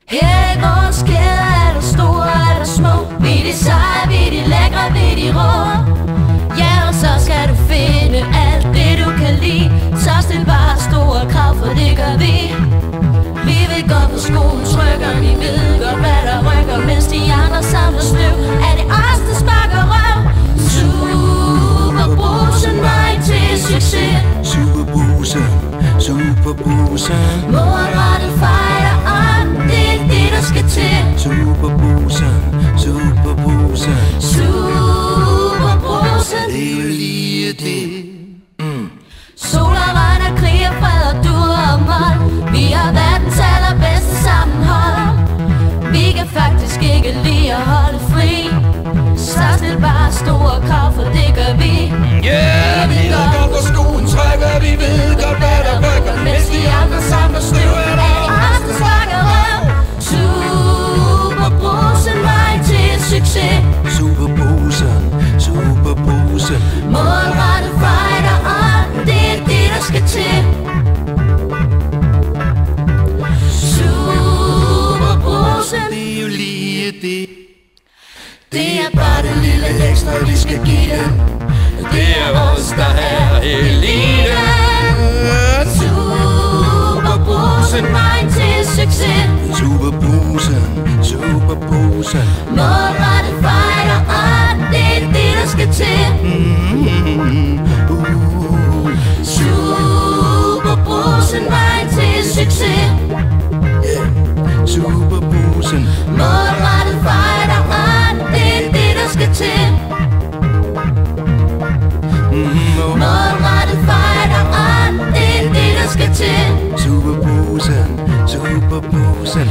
Her i vores kæde er der store, er der små. Vi er de seje, vi er de lækre, vi er de rå. Ja, og så skal du finde alt det du kan lide. Så stil bare store krav, for det gør vi. Vi vil gå på skoens rykker, vi ved godt hvad der rykker. Mens de andre samler støv, er det os der sparker røv. Superbrusen, vej til succes. Superbrusen, superbrusen. Målrettet fighter on, det er det der skal til. Superbrusen, superbrusen. Superbrusen, det er jo lige det. Sol og regn og krig og fred og dur og mål. Vi har verdens allerbedste sammenhold. Vi kan faktisk ikke lide at holde fri. Så stil bare store krav, for det gør vi. Yeah, vi der går på skoen trækker. Vi ved godt hvad der rykker. Mens de andre samler støv, er det os der sparker røv. Superbrusen, vej til succes. Superbrusen, superbrusen. Målrettet fighter on, det er det der skal til. Superbrusen, det er jo lige det. det er bare det lille ekstra vi skal give dem. Det er os der er eliten. Superbrusen, vej til succes. Superbrusen, superbrusen. Målrettet fighter on, det er det der skal til. Superbrusen, vej til succes. Superbrusen. Målrettet fighter on, det er det der skal til. Målrettet fighter on, det er det der skal til. Superbrusen, superbrusen.